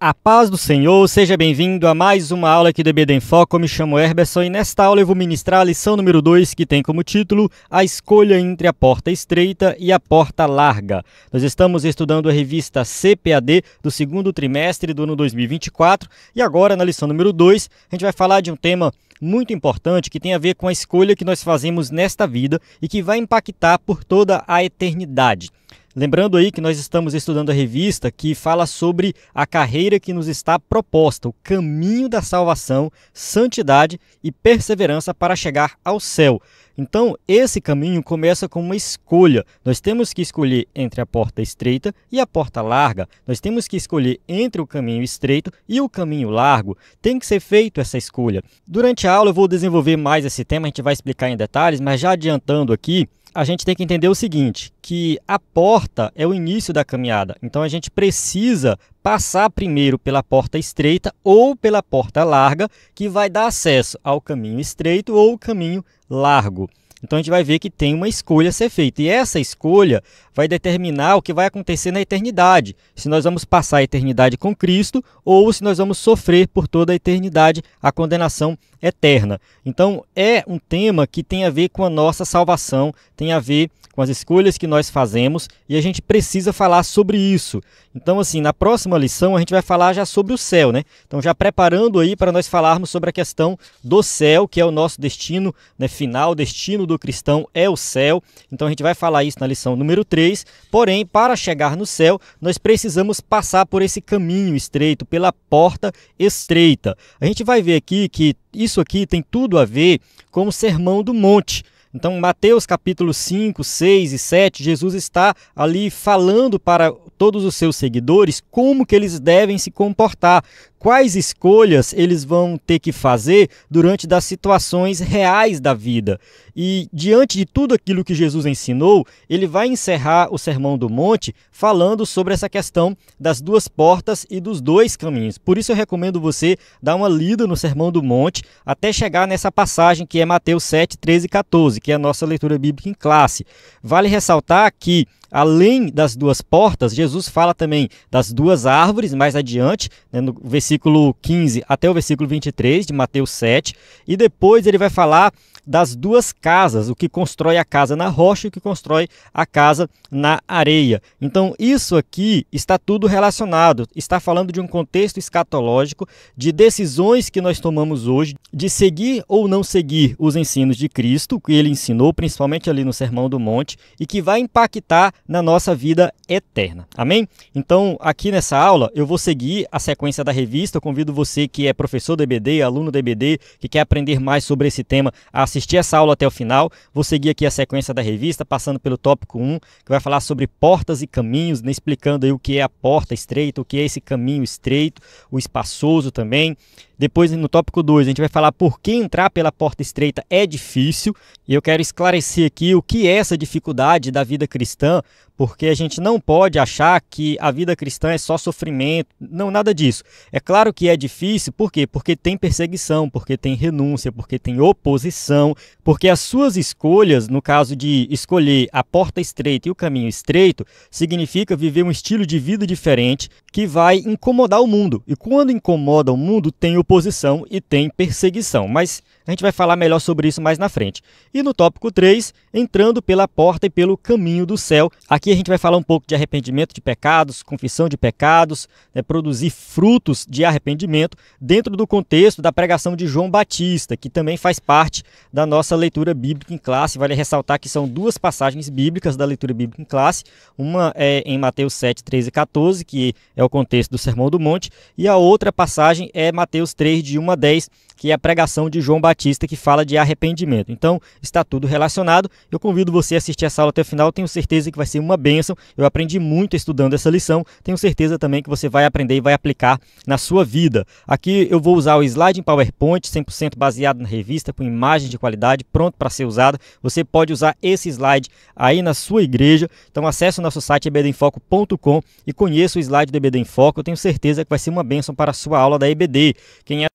A paz do Senhor, seja bem-vindo a mais uma aula aqui do EBD em Foco. Eu me chamo Herberson e nesta aula eu vou ministrar a lição número 2, que tem como título A Escolha entre a Porta Estreita e a Porta Larga. Nós estamos estudando a revista CPAD do segundo trimestre do ano 2024 e agora na lição número 2 a gente vai falar de um tema muito importante que tem a ver com a escolha que nós fazemos nesta vida e que vai impactar por toda a eternidade. Lembrando aí que nós estamos estudando a revista que fala sobre a carreira que nos está proposta, o caminho da salvação, santidade e perseverança para chegar ao céu. Então, esse caminho começa com uma escolha. Nós temos que escolher entre a porta estreita e a porta larga. Nós temos que escolher entre o caminho estreito e o caminho largo. Tem que ser feita essa escolha. Durante a aula eu vou desenvolver mais esse tema, a gente vai explicar em detalhes, mas já adiantando aqui, a gente tem que entender o seguinte, que a porta é o início da caminhada. Então, a gente precisa passar primeiro pela porta estreita ou pela porta larga, que vai dar acesso ao caminho estreito ou caminho largo. Então, a gente vai ver que tem uma escolha a ser feita. E essa escolha vai determinar o que vai acontecer na eternidade. Se nós vamos passar a eternidade com Cristo ou se nós vamos sofrer por toda a eternidade a condenação eterna. Então, é um tema que tem a ver com a nossa salvação, tem a ver com as escolhas que nós fazemos e a gente precisa falar sobre isso. Então, assim, na próxima lição a gente vai falar já sobre o céu, né? Então, já preparando aí para nós falarmos sobre a questão do céu, que é o nosso destino, né, final, o destino do cristão é o céu. Então, a gente vai falar isso na lição número 3. Porém, para chegar no céu, nós precisamos passar por esse caminho estreito, pela porta estreita. A gente vai ver aqui que isso aqui tem tudo a ver com o Sermão do Monte. Então, em Mateus capítulo 5, 6 e 7, Jesus está ali falando para todos os seus seguidores como que eles devem se comportar, quais escolhas eles vão ter que fazer durante das situações reais da vida. E diante de tudo aquilo que Jesus ensinou, ele vai encerrar o Sermão do Monte falando sobre essa questão das duas portas e dos dois caminhos. Por isso eu recomendo você dar uma lida no Sermão do Monte até chegar nessa passagem que é Mateus 7, 13 e 14, que é a nossa leitura bíblica em classe. Vale ressaltar que além das duas portas, Jesus fala também das duas árvores mais adiante, né, no versículo 15 até o versículo 23 de Mateus 7, e depois ele vai falar das duas casas, o que constrói a casa na rocha e o que constrói a casa na areia. Então, isso aqui está tudo relacionado, está falando de um contexto escatológico, de decisões que nós tomamos hoje, de seguir ou não seguir os ensinos de Cristo, que ele ensinou, principalmente ali no Sermão do Monte, e que vai impactar na nossa vida eterna. Amém? Então, aqui nessa aula, eu vou seguir a sequência da revista. Eu convido você que é professor do EBD, aluno do EBD, que quer aprender mais sobre esse tema, a assistir essa aula até o final. Vou seguir aqui a sequência da revista, passando pelo tópico 1, que vai falar sobre portas e caminhos, né, explicando aí o que é a porta estreita, o que é esse caminho estreito, o espaçoso também. Depois, no tópico 2, a gente vai falar por que entrar pela porta estreita é difícil. E eu quero esclarecer aqui o que é essa dificuldade da vida cristã, porque a gente não pode achar que a vida cristã é só sofrimento. Não, nada disso. É claro que é difícil, por quê? Porque tem perseguição, porque tem renúncia, porque tem oposição, porque as suas escolhas, no caso de escolher a porta estreita e o caminho estreito, significa viver um estilo de vida diferente que vai incomodar o mundo. E quando incomoda o mundo, tem oposição e tem perseguição. Mas a gente vai falar melhor sobre isso mais na frente. E no tópico 3, entrando pela porta e pelo caminho do céu. Aqui a gente vai falar um pouco de arrependimento de pecados, confissão de pecados, né, produzir frutos de arrependimento dentro do contexto da pregação de João Batista, que também faz parte da nossa leitura bíblica em classe. Vale ressaltar que são duas passagens bíblicas da leitura bíblica em classe. Uma é em Mateus 7, 13 e 14, que é o contexto do Sermão do Monte, e a outra passagem é Mateus 3, de 1 a 10, que é a pregação de João Batista, que fala de arrependimento. Então, está tudo relacionado. Eu convido você a assistir essa aula até o final. Tenho certeza que vai ser uma bênção. Eu aprendi muito estudando essa lição. Tenho certeza também que você vai aprender e vai aplicar na sua vida. Aqui eu vou usar o slide em PowerPoint, 100% baseado na revista, com imagem de qualidade, pronto para ser usado. Você pode usar esse slide aí na sua igreja. Então, acesse o nosso site ebdemfoco.com e conheça o slide do EBD em Foco. Eu tenho certeza que vai ser uma bênção para a sua aula da EBD. Quem é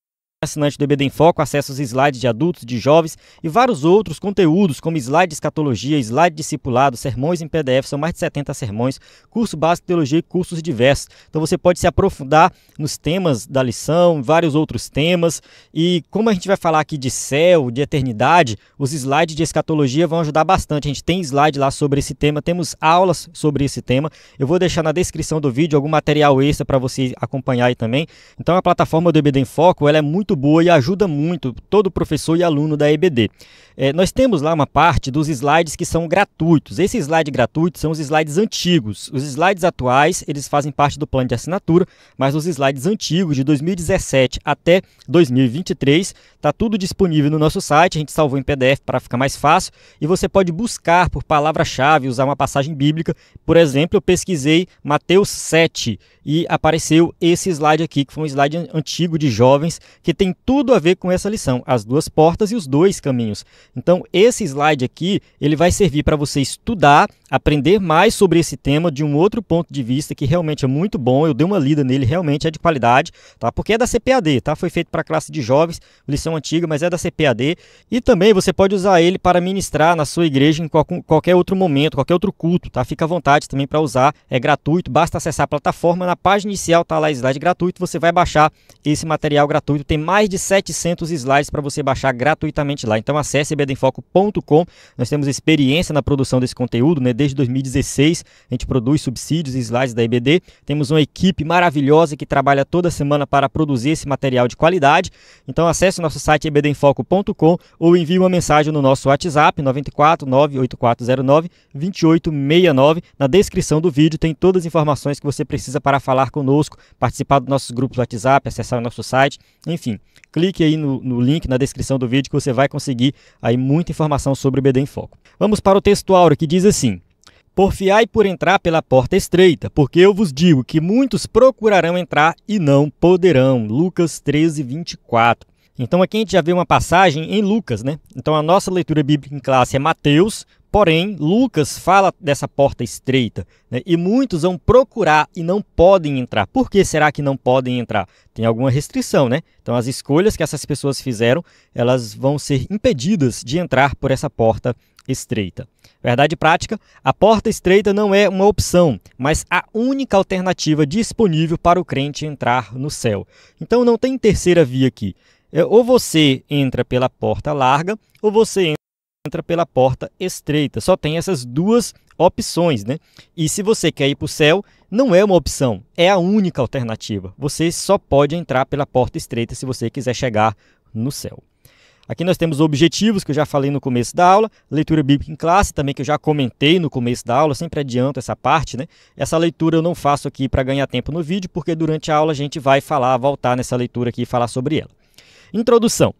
assinante do EBD em Foco acessa os slides de adultos, de jovens e vários outros conteúdos, como slide de escatologia, slide de discipulado, sermões em PDF, são mais de 70 sermões, curso básico de teologia e cursos diversos. Então você pode se aprofundar nos temas da lição, vários outros temas. E como a gente vai falar aqui de céu, de eternidade, os slides de escatologia vão ajudar bastante. A gente tem slide lá sobre esse tema, temos aulas sobre esse tema. Eu vou deixar na descrição do vídeo algum material extra para você acompanhar aí também. Então a plataforma do EBD em Foco, ela é muito boa e ajuda muito todo professor e aluno da EBD. Nós temos lá uma parte dos slides que são gratuitos. Esses slides gratuitos são os slides antigos. Os slides atuais, eles fazem parte do plano de assinatura, mas os slides antigos de 2017 até 2023, está tudo disponível no nosso site. A gente salvou em PDF para ficar mais fácil e você pode buscar por palavra-chave, usar uma passagem bíblica. Por exemplo, eu pesquisei Mateus 7 e apareceu esse slide aqui, que foi um slide antigo de jovens, que tem tudo a ver com essa lição, as duas portas e os dois caminhos. Então, esse slide aqui, ele vai servir para você estudar, aprender mais sobre esse tema de um outro ponto de vista que realmente é muito bom. Eu dei uma lida nele, realmente é de qualidade, tá? Porque é da CPAD, tá? Foi feito para a classe de jovens, lição antiga, mas é da CPAD. E também você pode usar ele para ministrar na sua igreja em qualquer outro momento, qualquer outro culto, tá? Fica à vontade também para usar, é gratuito, basta acessar a plataforma, na página inicial tá lá slide gratuito, você vai baixar esse material gratuito, tem mais de 700 slides para você baixar gratuitamente lá. Então acesse ebdenfoco.com. Nós temos experiência na produção desse conteúdo, né? Desde 2016 a gente produz subsídios e slides da EBD. Temos uma equipe maravilhosa que trabalha toda semana para produzir esse material de qualidade. Então acesse o nosso site ebdenfoco.com ou envie uma mensagem no nosso WhatsApp 94 98409 2869. Na descrição do vídeo tem todas as informações que você precisa para falar conosco, participar dos nossos grupos do WhatsApp, acessar o nosso site, enfim. Clique aí no link na descrição do vídeo que você vai conseguir aí muita informação sobre o EBD em Foco. Vamos para o texto áureo que diz assim: Porfiai por entrar pela porta estreita, porque eu vos digo que muitos procurarão entrar e não poderão. Lucas 13, 24. Então aqui a gente já vê uma passagem em Lucas, né? Então a nossa leitura bíblica em classe é Mateus, porém Lucas fala dessa porta estreita, né? E muitos vão procurar e não podem entrar. Por que será que não podem entrar? Tem alguma restrição, né? Então as escolhas que essas pessoas fizeram, elas vão ser impedidas de entrar por essa porta estreita. Verdade prática, a porta estreita não é uma opção, mas a única alternativa disponível para o crente entrar no céu. Então não tem terceira via aqui. Ou você entra pela porta larga, ou você entra pela porta estreita. Só tem essas duas opções, né? E se você quer ir para o céu, não é uma opção, é a única alternativa. Você só pode entrar pela porta estreita se você quiser chegar no céu. Aqui nós temos objetivos, que eu já falei no começo da aula, leitura bíblica em classe, também que eu já comentei no começo da aula, eu sempre adianto essa parte, né? Essa leitura eu não faço aqui para ganhar tempo no vídeo, porque durante a aula a gente vai voltar nessa leitura aqui e falar sobre ela. Introdução.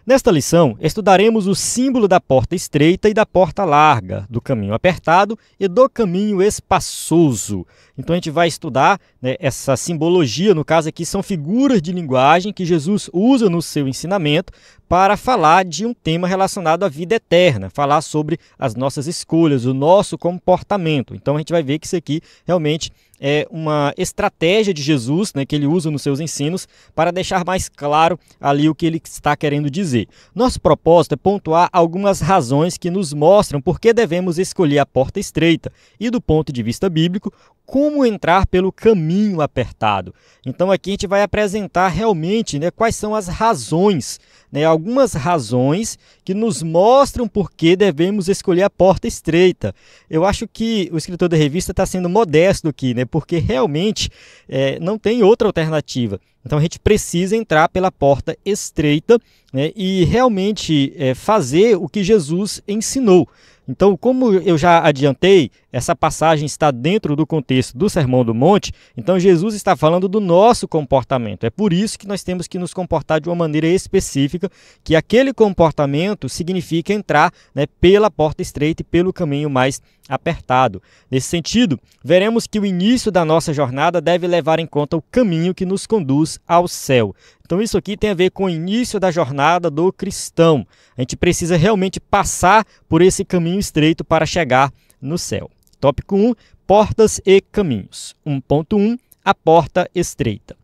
Nesta lição, estudaremos o símbolo da porta estreita e da porta larga, do caminho apertado e do caminho espaçoso. Então a gente vai estudar, né, essa simbologia, no caso aqui são figuras de linguagem que Jesus usa no seu ensinamento para falar de um tema relacionado à vida eterna, falar sobre as nossas escolhas, o nosso comportamento. Então a gente vai ver que isso aqui realmente é uma estratégia de Jesus, né, que ele usa nos seus ensinos para deixar mais claro ali o que ele está querendo dizer. Nosso propósito é pontuar algumas razões que nos mostram por que devemos escolher a porta estreita e, do ponto de vista bíblico, como entrar pelo caminho apertado. Então aqui a gente vai apresentar realmente, né, quais são as razões, né, algumas razões que nos mostram por que devemos escolher a porta estreita. Eu acho que o escritor da revista está sendo modesto aqui, né, porque realmente não tem outra alternativa. Então a gente precisa entrar pela porta estreita, né, e realmente fazer o que Jesus ensinou. Então, como eu já adiantei, essa passagem está dentro do contexto do Sermão do Monte, então Jesus está falando do nosso comportamento. É por isso que nós temos que nos comportar de uma maneira específica, que aquele comportamento significa entrar, né, pela porta estreita e pelo caminho mais apertado. Nesse sentido, veremos que o início da nossa jornada deve levar em conta o caminho que nos conduz ao céu. Então isso aqui tem a ver com o início da jornada do cristão. A gente precisa realmente passar por esse caminho estreito para chegar no céu. Tópico 1, portas e caminhos. 1.1, a porta estreita.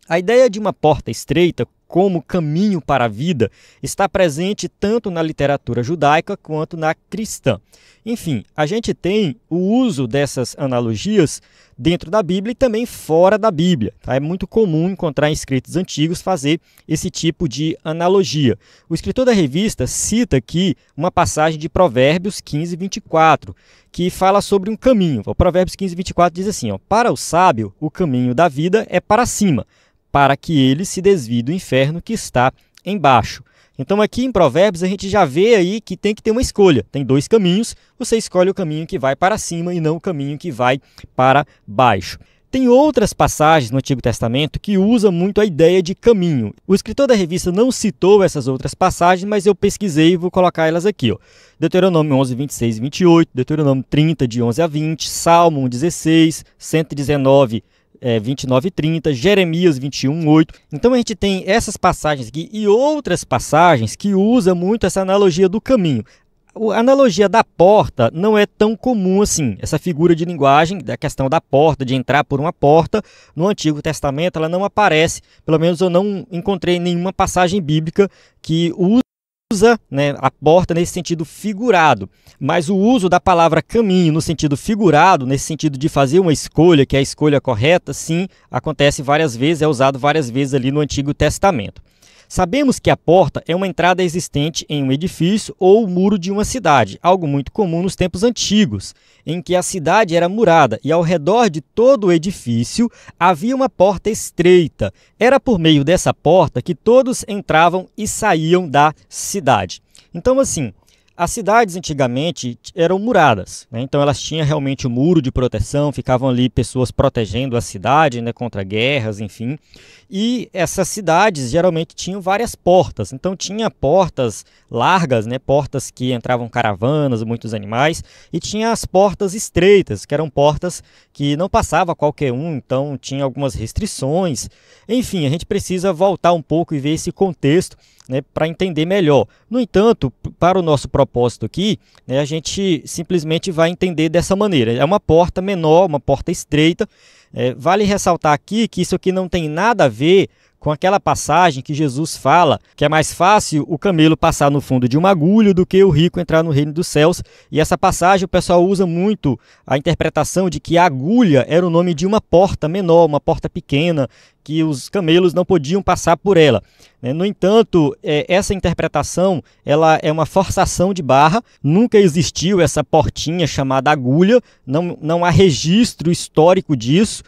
A ideia de uma porta estreita como caminho para a vida está presente tanto na literatura judaica quanto na cristã. Enfim, a gente tem o uso dessas analogias dentro da Bíblia e também fora da Bíblia. Tá? É muito comum encontrar em escritos antigos fazer esse tipo de analogia. O escritor da revista cita aqui uma passagem de Provérbios 15, 24, que fala sobre um caminho. O Provérbios 15, 24 diz assim, para o sábio, o caminho da vida é para cima, para que ele se desvie do inferno que está embaixo. Então aqui em Provérbios a gente já vê aí que tem que ter uma escolha. Tem dois caminhos, você escolhe o caminho que vai para cima e não o caminho que vai para baixo. Tem outras passagens no Antigo Testamento que usam muito a ideia de caminho. O escritor da revista não citou essas outras passagens, mas eu pesquisei e vou colocar elas aqui. Deuteronômio 11, 26 e 28, Deuteronômio 30, de 11 a 20, Salmo 16, 119, 29 e 30, Jeremias 21, 8. Então a gente tem essas passagens aqui e outras passagens que usam muito essa analogia do caminho. A analogia da porta não é tão comum assim. Essa figura de linguagem, da questão da porta, de entrar por uma porta, no Antigo Testamento ela não aparece. Pelo menos eu não encontrei nenhuma passagem bíblica que usa, né, a porta nesse sentido figurado, mas o uso da palavra caminho no sentido figurado, nesse sentido de fazer uma escolha, que é a escolha correta, sim, acontece várias vezes, é usado várias vezes ali no Antigo Testamento. Sabemos que a porta é uma entrada existente em um edifício ou muro de uma cidade, algo muito comum nos tempos antigos, em que a cidade era murada e ao redor de todo o edifício havia uma porta estreita. Era por meio dessa porta que todos entravam e saíam da cidade. Então, assim, as cidades antigamente eram muradas, né? Então elas tinham realmente um muro de proteção, ficavam ali pessoas protegendo a cidade, né, contra guerras, enfim. E essas cidades geralmente tinham várias portas, então tinha portas largas, né, portas que entravam caravanas, muitos animais, e tinha as portas estreitas, que eram portas que não passava qualquer um, então tinha algumas restrições. Enfim, a gente precisa voltar um pouco e ver esse contexto, né, para entender melhor. No entanto, para o nosso propósito aqui, né, a gente simplesmente vai entender dessa maneira. É uma porta menor, uma porta estreita. Vale ressaltar aqui que isso aqui não tem nada a ver com aquela passagem que Jesus fala que é mais fácil o camelo passar no fundo de uma agulha do que o rico entrar no reino dos céus. E essa passagem o pessoal usa muito a interpretação de que a agulha era o nome de uma porta menor, uma porta pequena, que os camelos não podiam passar por ela. No entanto, essa interpretação ela é uma forçação de barra, nunca existiu essa portinha chamada agulha, não há registro histórico disso.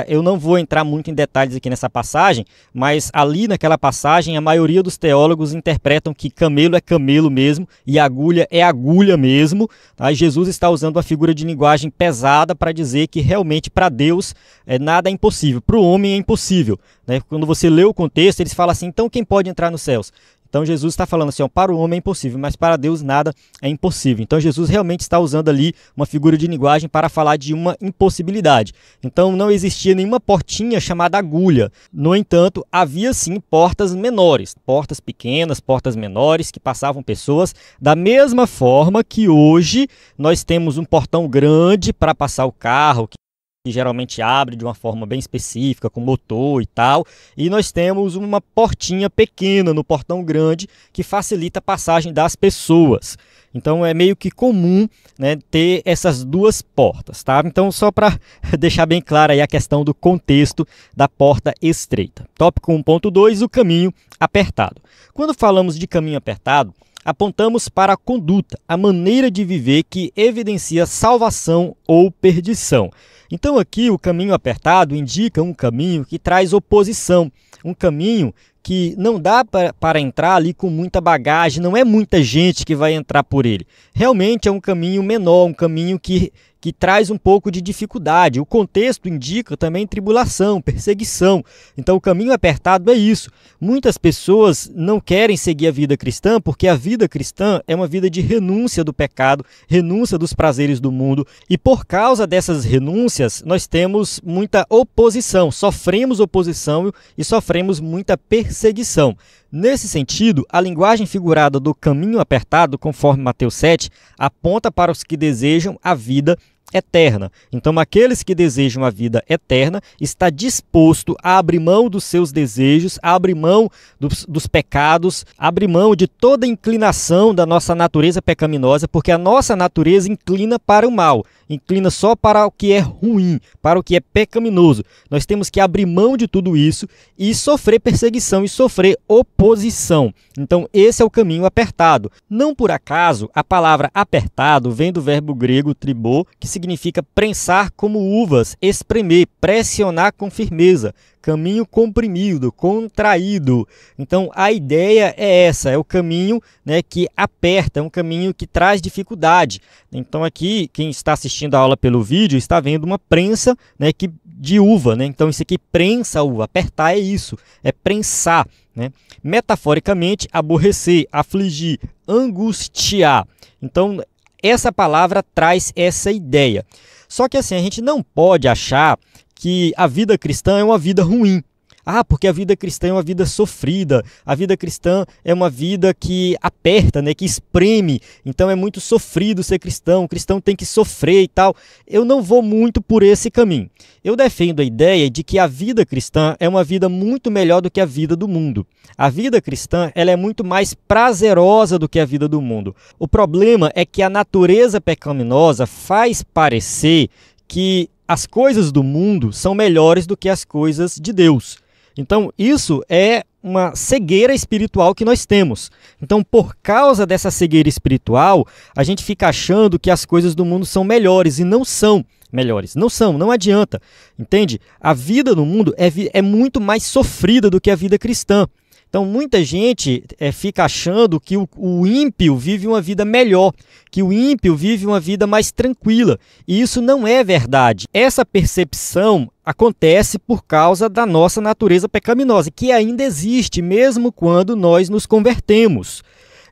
Eu não vou entrar muito em detalhes aqui nessa passagem, mas ali naquela passagem a maioria dos teólogos interpretam que camelo é camelo mesmo e agulha é agulha mesmo. Jesus está usando uma figura de linguagem pesada para dizer que realmente para Deus nada é impossível, para o homem é impossível. Quando você lê o contexto, eles falam assim, então quem pode entrar nos céus? Então Jesus está falando assim, para o homem é impossível, mas para Deus nada é impossível. Então Jesus realmente está usando ali uma figura de linguagem para falar de uma impossibilidade. Então não existia nenhuma portinha chamada agulha. No entanto, havia sim portas menores, portas pequenas, portas menores que passavam pessoas, da mesma forma que hoje nós temos um portão grande para passar o carro, que geralmente abre de uma forma bem específica, com motor e tal, e nós temos uma portinha pequena no portão grande que facilita a passagem das pessoas. Então é meio que comum, né, ter essas duas portas, tá? Então só para deixar bem clara aí a questão do contexto da porta estreita. Tópico 1.2, o caminho apertado. Quando falamos de caminho apertado, apontamos para a conduta, a maneira de viver que evidencia salvação ou perdição. Então aqui o caminho apertado indica um caminho que traz oposição, um caminho que não dá para entrar ali com muita bagagem, não é muita gente que vai entrar por ele. Realmente é um caminho menor, um caminho que traz um pouco de dificuldade. O contexto indica também tribulação, perseguição. Então o caminho apertado é isso. Muitas pessoas não querem seguir a vida cristã porque a vida cristã é uma vida de renúncia do pecado, renúncia dos prazeres do mundo. E por causa dessas renúncias, nós temos muita oposição, sofremos oposição e sofremos muita perseguição. Nesse sentido, a linguagem figurada do caminho apertado, conforme Mateus 7, aponta para os que desejam a vida eterna. Então, aqueles que desejam a vida eterna está disposto a abrir mão dos seus desejos, a abrir mão dos pecados, a abrir mão de toda inclinação da nossa natureza pecaminosa, porque a nossa natureza inclina para o mal, inclina só para o que é ruim, para o que é pecaminoso. Nós temos que abrir mão de tudo isso e sofrer perseguição e sofrer oposição. Então, esse é o caminho apertado. Não por acaso, a palavra apertado vem do verbo grego tribô, que significa prensar como uvas, espremer, pressionar com firmeza, caminho comprimido, contraído. Então, a ideia é essa, é o caminho, né, que aperta, é um caminho que traz dificuldade. Então, aqui, quem está assistindo a aula pelo vídeo está vendo uma prensa, né, de uva, né? Então, isso aqui prensa a uva, apertar é isso, é prensar, né? Metaforicamente, aborrecer, afligir, angustiar. Então, essa palavra traz essa ideia. Só que assim, a gente não pode achar que a vida cristã é uma vida ruim. Porque a vida cristã é uma vida sofrida, a vida cristã é uma vida que aperta, né, que espreme, então é muito sofrido ser cristão, o cristão tem que sofrer e tal. Eu não vou muito por esse caminho. Eu defendo a ideia de que a vida cristã é uma vida muito melhor do que a vida do mundo. A vida cristã ela é muito mais prazerosa do que a vida do mundo. O problema é que a natureza pecaminosa faz parecer que as coisas do mundo são melhores do que as coisas de Deus. Então, isso é uma cegueira espiritual que nós temos. Então, por causa dessa cegueira espiritual, a gente fica achando que as coisas do mundo são melhores e não são melhores. Não são, não adianta. Entende? A vida no mundo é muito mais sofrida do que a vida cristã. Então, muita gente fica achando que o ímpio vive uma vida melhor, que o ímpio vive uma vida mais tranquila. E isso não é verdade. Essa percepção acontece por causa da nossa natureza pecaminosa, que ainda existe, mesmo quando nós nos convertemos.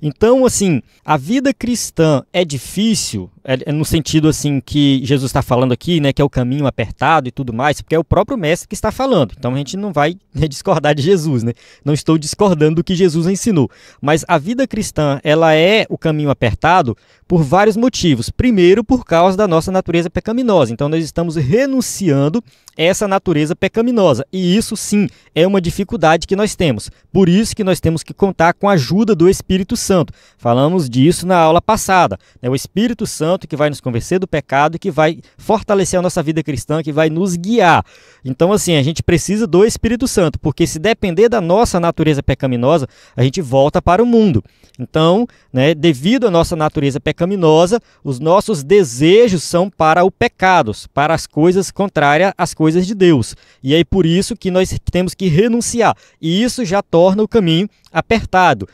Então, assim, a vida cristã é difícil, no sentido assim que Jesus está falando aqui, né, que é o caminho apertado e tudo mais, porque é o próprio mestre que está falando. Então a gente não vai discordar de Jesus, né? Não estou discordando do que Jesus ensinou. Mas a vida cristã, ela é o caminho apertado por vários motivos. Primeiro, por causa da nossa natureza pecaminosa. Então nós estamos renunciando essa natureza pecaminosa. E isso sim é uma dificuldade que nós temos. Por isso que nós temos que contar com a ajuda do Espírito Santo. Falamos disso na aula passada. É o Espírito Santo que vai nos convencer do pecado, que vai fortalecer a nossa vida cristã, que vai nos guiar. Então, assim, a gente precisa do Espírito Santo, porque se depender da nossa natureza pecaminosa, a gente volta para o mundo. Então, né, devido à nossa natureza pecaminosa, os nossos desejos são para o pecado, para as coisas contrárias às coisas de Deus. E aí por isso que nós temos que renunciar. E isso já torna o caminho apertado.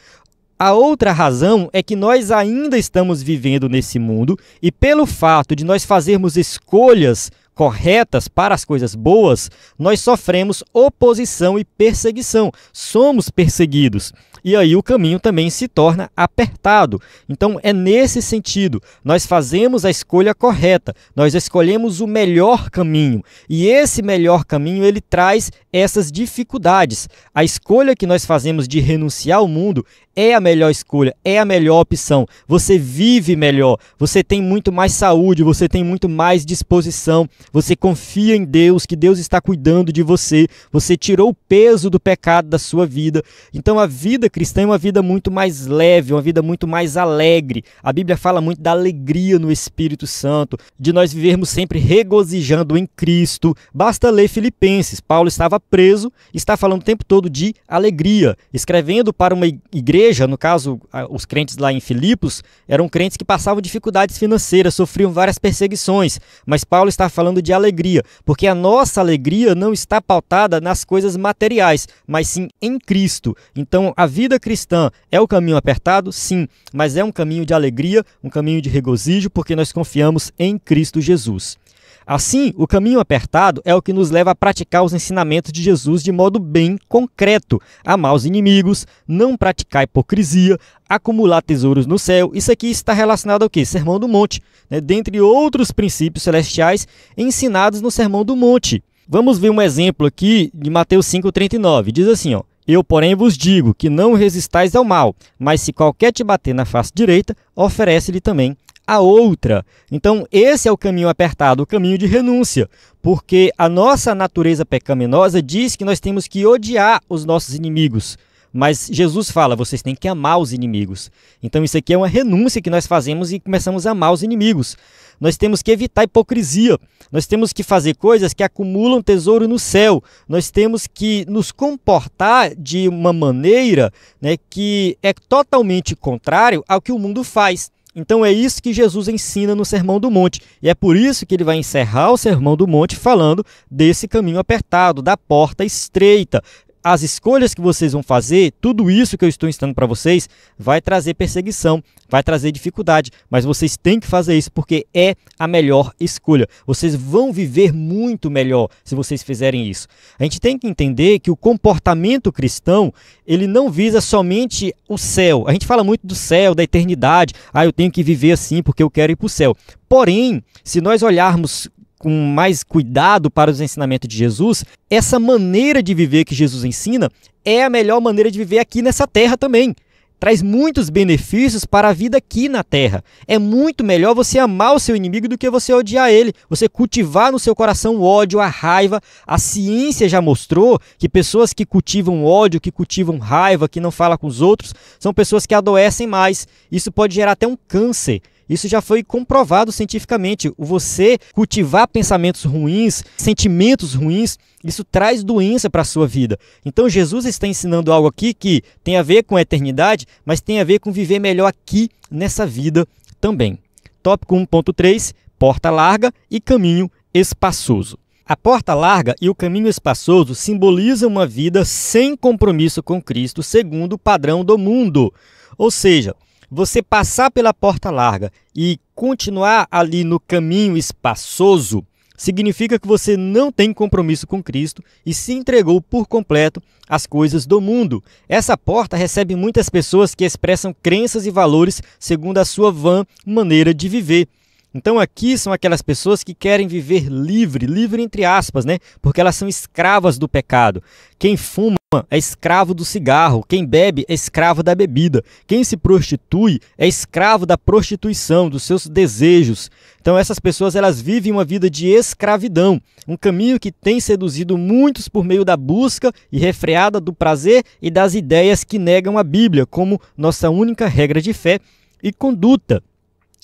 A outra razão é que nós ainda estamos vivendo nesse mundo e pelo fato de nós fazermos escolhas corretas para as coisas boas, nós sofremos oposição e perseguição. Somos perseguidos. E aí o caminho também se torna apertado. Então é nesse sentido, nós fazemos a escolha correta, nós escolhemos o melhor caminho. E esse melhor caminho, ele traz essas dificuldades. A escolha que nós fazemos de renunciar ao mundo é a melhor escolha, é a melhor opção. Você vive melhor, você tem muito mais saúde, você tem muito mais disposição, você confia em Deus, que Deus está cuidando de você, você tirou o peso do pecado da sua vida. Então a vida cristã é uma vida muito mais leve, uma vida muito mais alegre. A Bíblia fala muito da alegria no Espírito Santo, de nós vivermos sempre regozijando em Cristo. Basta ler Filipenses. Paulo estava preso, está falando o tempo todo de alegria, escrevendo para uma igreja, no caso, os crentes lá em Filipos, eram crentes que passavam dificuldades financeiras, sofriam várias perseguições, mas Paulo está falando de alegria, porque a nossa alegria não está pautada nas coisas materiais, mas sim em Cristo. Então, a vida cristã é o caminho apertado? Sim, mas é um caminho de alegria, um caminho de regozijo, porque nós confiamos em Cristo Jesus. Assim, o caminho apertado é o que nos leva a praticar os ensinamentos de Jesus de modo bem concreto. Amar os inimigos, não praticar hipocrisia, acumular tesouros no céu. Isso aqui está relacionado ao quê? Sermão do Monte, né? Dentre outros princípios celestiais ensinados no Sermão do Monte. Vamos ver um exemplo aqui de Mateus 5,39. Diz assim, ó: eu, porém, vos digo que não resistais ao mal, mas se qualquer te bater na face direita, oferece-lhe também a outra. Então, esse é o caminho apertado, o caminho de renúncia, porque a nossa natureza pecaminosa diz que nós temos que odiar os nossos inimigos. Mas Jesus fala, vocês têm que amar os inimigos. Então isso aqui é uma renúncia que nós fazemos e começamos a amar os inimigos. Nós temos que evitar a hipocrisia. Nós temos que fazer coisas que acumulam tesouro no céu. Nós temos que nos comportar de uma maneira, né, que é totalmente contrário ao que o mundo faz. Então é isso que Jesus ensina no Sermão do Monte. E é por isso que ele vai encerrar o Sermão do Monte falando desse caminho apertado, da porta estreita. As escolhas que vocês vão fazer, tudo isso que eu estou ensinando para vocês, vai trazer perseguição, vai trazer dificuldade, mas vocês têm que fazer isso porque é a melhor escolha. Vocês vão viver muito melhor se vocês fizerem isso. A gente tem que entender que o comportamento cristão, ele não visa somente o céu. A gente fala muito do céu, da eternidade. Eu tenho que viver assim porque eu quero ir para o céu. Porém, se nós olharmos com mais cuidado para os ensinamentos de Jesus, essa maneira de viver que Jesus ensina é a melhor maneira de viver aqui nessa terra também. Traz muitos benefícios para a vida aqui na terra. É muito melhor você amar o seu inimigo do que você odiar ele. Você cultivar no seu coração o ódio, a raiva. A ciência já mostrou que pessoas que cultivam ódio, que cultivam raiva, que não falam com os outros, são pessoas que adoecem mais. Isso pode gerar até um câncer. Isso já foi comprovado cientificamente. Você cultivar pensamentos ruins, sentimentos ruins, isso traz doença para a sua vida. Então Jesus está ensinando algo aqui que tem a ver com a eternidade, mas tem a ver com viver melhor aqui nessa vida também. Tópico 1.3, porta larga e caminho espaçoso. A porta larga e o caminho espaçoso simbolizam uma vida sem compromisso com Cristo, segundo o padrão do mundo. Ou seja, você passar pela porta larga e continuar ali no caminho espaçoso significa que você não tem compromisso com Cristo e se entregou por completo às coisas do mundo. Essa porta recebe muitas pessoas que expressam crenças e valores segundo a sua vã maneira de viver. Então aqui são aquelas pessoas que querem viver livre, livre entre aspas, né? Porque elas são escravas do pecado. Quem fuma é escravo do cigarro, quem bebe é escravo da bebida, quem se prostitui é escravo da prostituição, dos seus desejos. Então essas pessoas elas vivem uma vida de escravidão, um caminho que tem seduzido muitos por meio da busca irrefreada do prazer e das ideias que negam a Bíblia como nossa única regra de fé e conduta.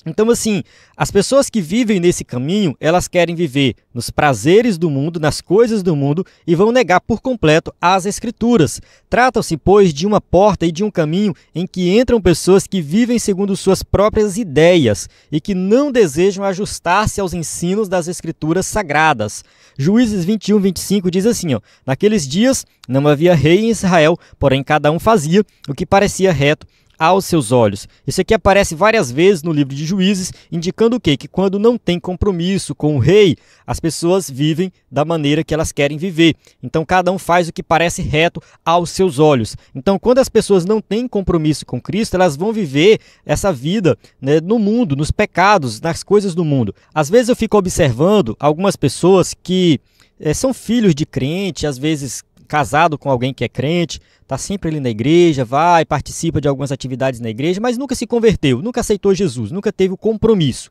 Então, assim, as pessoas que vivem nesse caminho, elas querem viver nos prazeres do mundo, nas coisas do mundo e vão negar por completo as Escrituras. Trata-se, pois, de uma porta e de um caminho em que entram pessoas que vivem segundo suas próprias ideias e que não desejam ajustar-se aos ensinos das Escrituras sagradas. Juízes 21, 25 diz assim, naqueles dias não havia rei em Israel, porém cada um fazia o que parecia reto aos seus olhos. Isso aqui aparece várias vezes no livro de Juízes, indicando o quê? Que quando não tem compromisso com o rei, as pessoas vivem da maneira que elas querem viver. Então cada um faz o que parece reto aos seus olhos. Então quando as pessoas não têm compromisso com Cristo, elas vão viver essa vida, né, no mundo, nos pecados, nas coisas do mundo. Às vezes eu fico observando algumas pessoas que são filhos de crente, às vezes casado com alguém que é crente, está sempre ali na igreja, vai, participa de algumas atividades na igreja, mas nunca se converteu, nunca aceitou Jesus, nunca teve o compromisso.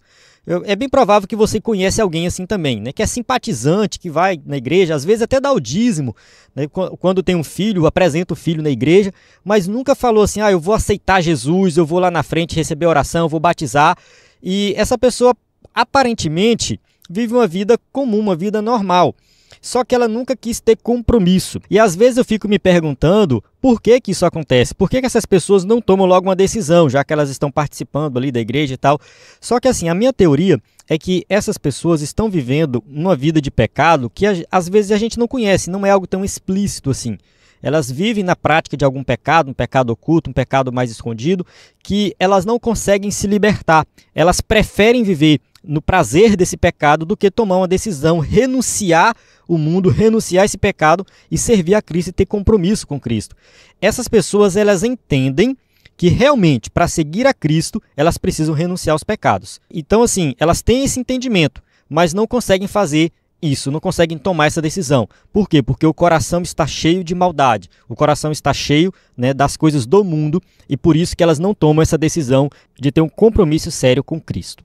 É bem provável que você conhece alguém assim também, né? Que é simpatizante, que vai na igreja, às vezes até dá o dízimo, né? Quando tem um filho, apresenta o filho na igreja, mas nunca falou assim, eu vou aceitar Jesus, eu vou lá na frente receber oração, eu vou batizar. E essa pessoa, aparentemente, vive uma vida comum, uma vida normal. Só que ela nunca quis ter compromisso. E às vezes eu fico me perguntando por que isso acontece? Por que essas pessoas não tomam logo uma decisão, já que elas estão participando ali da igreja e tal? Só que assim, a minha teoria é que essas pessoas estão vivendo uma vida de pecado que às vezes a gente não conhece, não é algo tão explícito assim. Elas vivem na prática de algum pecado, um pecado oculto, um pecado mais escondido, que elas não conseguem se libertar. Elas preferem viver no prazer desse pecado do que tomar uma decisão, renunciar o mundo, renunciar esse pecado e servir a Cristo e ter compromisso com Cristo. Essas pessoas, elas entendem que realmente, para seguir a Cristo, elas precisam renunciar aos pecados. Então, assim, elas têm esse entendimento, mas não conseguem fazer isso, não conseguem tomar essa decisão. Por quê? Porque o coração está cheio de maldade, o coração está cheio, né, das coisas do mundo e por isso que elas não tomam essa decisão de ter um compromisso sério com Cristo.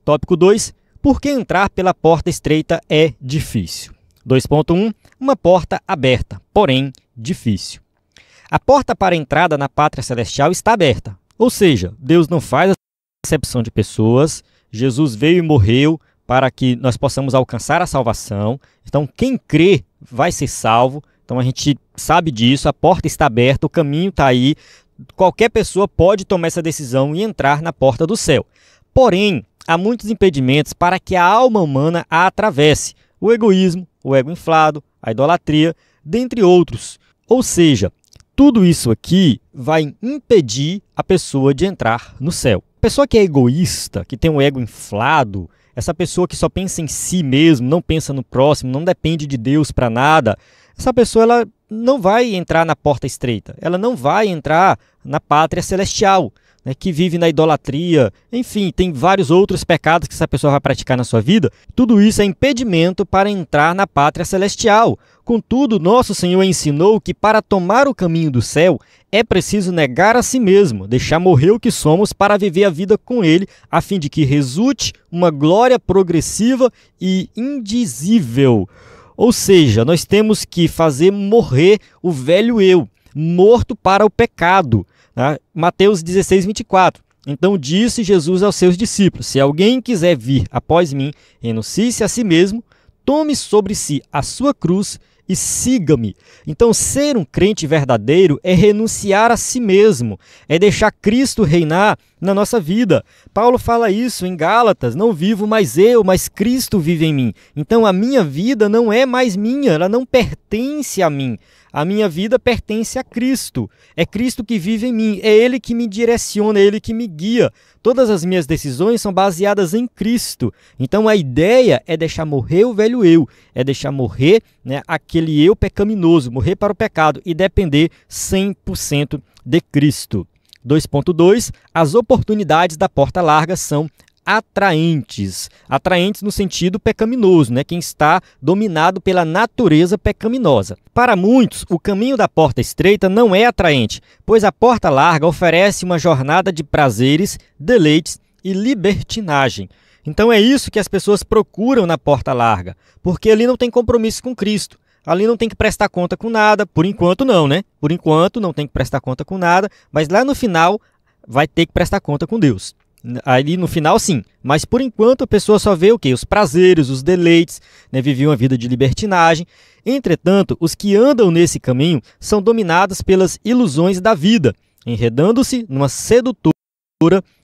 Tópico 2. Por que entrar pela porta estreita é difícil? 2.1. Uma porta aberta, porém difícil. A porta para a entrada na pátria celestial está aberta. Ou seja, Deus não faz acepção de pessoas. Jesus veio e morreu para que nós possamos alcançar a salvação. Então, quem crê vai ser salvo. Então, a gente sabe disso, a porta está aberta, o caminho está aí. Qualquer pessoa pode tomar essa decisão e entrar na porta do céu. Porém, há muitos impedimentos para que a alma humana a atravesse. O egoísmo, o ego inflado, a idolatria, dentre outros. Ou seja, tudo isso aqui vai impedir a pessoa de entrar no céu. A pessoa que é egoísta, que tem um ego inflado, essa pessoa que só pensa em si mesmo, não pensa no próximo, não depende de Deus para nada, essa pessoa ela não vai entrar na porta estreita, ela não vai entrar na pátria celestial, né, que vive na idolatria, enfim, tem vários outros pecados que essa pessoa vai praticar na sua vida. Tudo isso é impedimento para entrar na pátria celestial. Contudo, nosso Senhor ensinou que para tomar o caminho do céu é preciso negar a si mesmo, deixar morrer o que somos para viver a vida com Ele, a fim de que resulte uma glória progressiva e indizível. Ou seja, nós temos que fazer morrer o velho eu, morto para o pecado. Mateus 16, 24. Então disse Jesus aos seus discípulos: se alguém quiser vir após mim, renuncie-se a si mesmo, tome sobre si a sua cruz e siga-me. Então ser um crente verdadeiro é renunciar a si mesmo, é deixar Cristo reinar na nossa vida. Paulo fala isso em Gálatas: não vivo mais eu, mas Cristo vive em mim. Então a minha vida não é mais minha, ela não pertence a mim. A minha vida pertence a Cristo. É Cristo que vive em mim. É Ele que me direciona, é Ele que me guia. Todas as minhas decisões são baseadas em Cristo. Então a ideia é deixar morrer o velho eu. É deixar morrer, né, aquele eu pecaminoso, morrer para o pecado e depender 100% de Cristo. 2.2. As oportunidades da porta larga são atraentes. Atraentes no sentido pecaminoso, né? Quem está dominado pela natureza pecaminosa. Para muitos, o caminho da porta estreita não é atraente, pois a porta larga oferece uma jornada de prazeres, deleites e libertinagem. Então é isso que as pessoas procuram na porta larga, porque ali não tem compromisso com Cristo. Ali não tem que prestar conta com nada, por enquanto não, né? Por enquanto não tem que prestar conta com nada, mas lá no final vai ter que prestar conta com Deus. Ali no final sim, mas por enquanto a pessoa só vê o quê? Os prazeres, os deleites, né? Vive uma vida de libertinagem. Entretanto, os que andam nesse caminho são dominados pelas ilusões da vida, enredando-se numa sedutora